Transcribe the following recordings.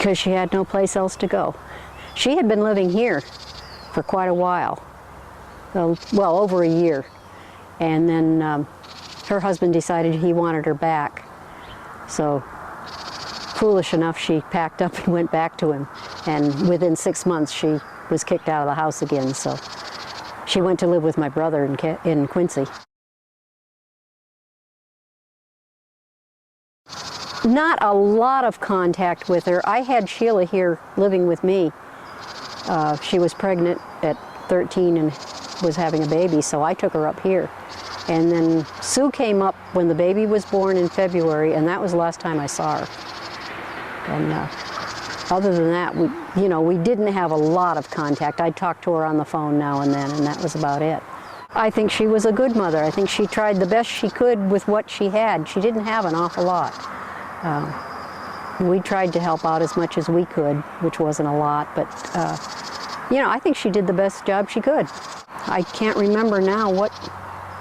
because she had no place else to go. She had been living here for quite a while, well, over a year, and then her husband decided he wanted her back. So, foolish enough, she packed up and went back to him, and within 6 months she was kicked out of the house again, so she went to live with my brother in Quincy. Not a lot of contact with her. I had Sheila here living with me. She was pregnant at 13 and was having a baby, so I took her up here. And then Sue came up when the baby was born in February, and that was the last time I saw her. And other than that, we didn't have a lot of contact. I'd talk to her on the phone now and then, and that was about it. I think she was a good mother. I think she tried the best she could with what she had. She didn't have an awful lot. We tried to help out as much as we could, which wasn't a lot, but I think she did the best job she could. I can't remember now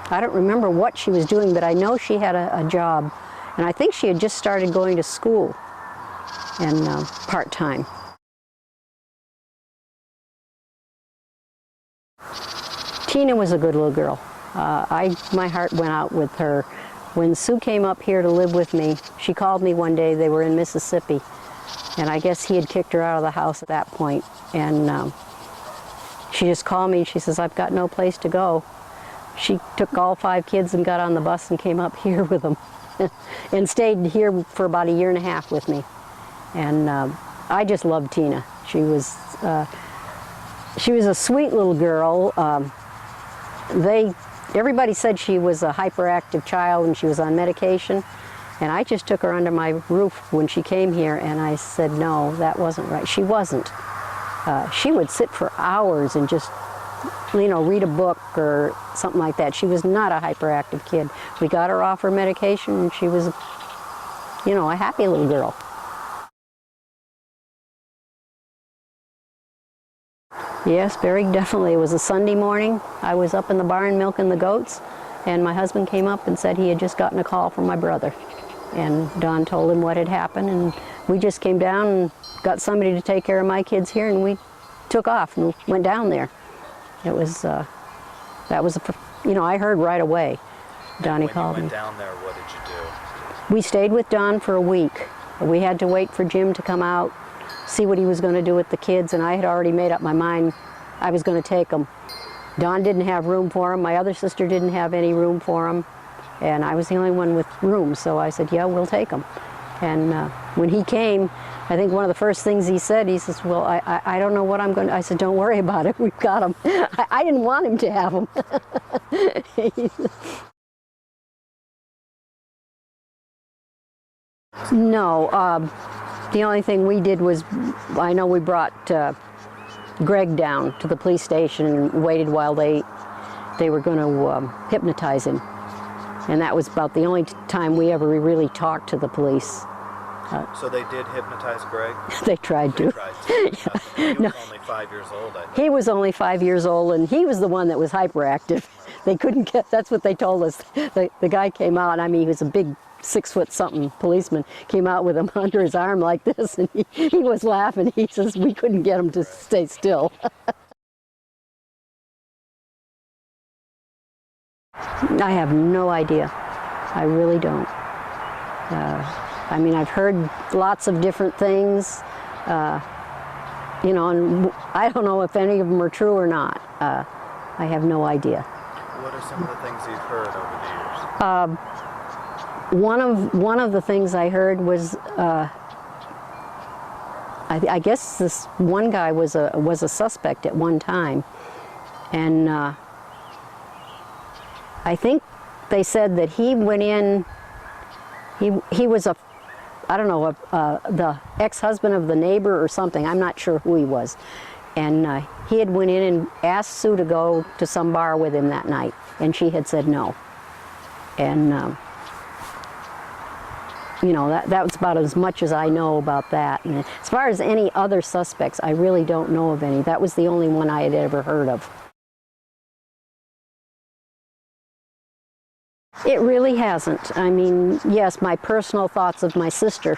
I don't remember what she was doing, but I know she had a job, and I think she had just started going to school, and part-time. Tina was a good little girl. My heart went out with her. When Sue came up here to live with me, she called me one day. They were in Mississippi, and I guess he had kicked her out of the house at that point. And she just called me. She says, "I've got no place to go." She took all 5 kids and got on the bus and came up here with them, and stayed here for about a year and a half with me. And I just loved Tina. She was a sweet little girl. Everybody said she was a hyperactive child and she was on medication, and I just took her under my roof when she came here, and I said, no, that wasn't right. She wasn't. She would sit for hours and just, read a book or something like that. She was not a hyperactive kid. We got her off her medication, and she was, a happy little girl. Yes, very definitely. It was a Sunday morning. I was up in the barn milking the goats, and my husband came up and said he had just gotten a call from my brother. And Don told him what had happened, and we just came down and got somebody to take care of my kids here, and we took off and went down there. It was, I heard right away. Donnie called me. When you went down there, what did you do? We stayed with Don for a week. We had to wait for Jim to come out, see what he was going to do with the kids, and I had already made up my mind I was going to take them. Don didn't have room for him. My other sister didn't have any room for him, and I was the only one with room, so I said, yeah, we'll take them. And when he came, I think one of the first things he says, well, I don't know what I'm going to, I said, don't worry about it, we've got them. I didn't want him to have them. No, the only thing we did was, I know we brought Greg down to the police station and waited while they were going to hypnotize him. And that was about the only time we ever really talked to the police. So they did hypnotize Greg? They tried to. He was only 5 years old, I think. He was only 5 years old, and he was the one that was hyperactive. They couldn't get, that's what they told us. The guy came out, he was a big 6-foot-something policeman, came out with him under his arm like this, and he was laughing. He says, we couldn't get him to stay still. I have no idea. I really don't. I've heard lots of different things, and I don't know if any of them are true or not. I have no idea. What are some of the things you've heard over the years? One of the things I heard was, I guess this one guy was a suspect at one time, and I think they said that he went in. He was the ex-husband of the neighbor or something. I'm not sure who he was, and he had went in and asked Sue to go to some bar with him that night, and she had said no, and. That was about as much as I know about that. And as far as any other suspects, I really don't know of any. That was the only one I had ever heard of. It really hasn't. Yes, my personal thoughts of my sister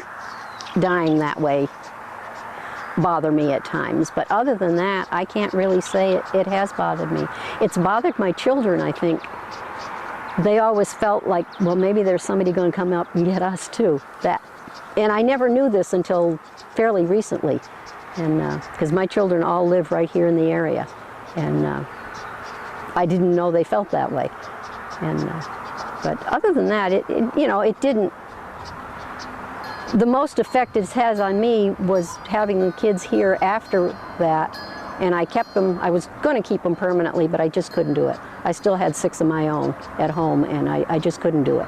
dying that way bother me at times. But other than that, I can't really say it has bothered me. It's bothered my children, I think. They always felt like, well, maybe there's somebody going to come up and get us too. And I never knew this until fairly recently, and because my children all live right here in the area, and I didn't know they felt that way. And but other than that, it didn't. The most effect it has on me was having kids here after that, and I kept them. I was going to keep them permanently, but I just couldn't do it. I still had 6 of my own at home, and I just couldn't do it.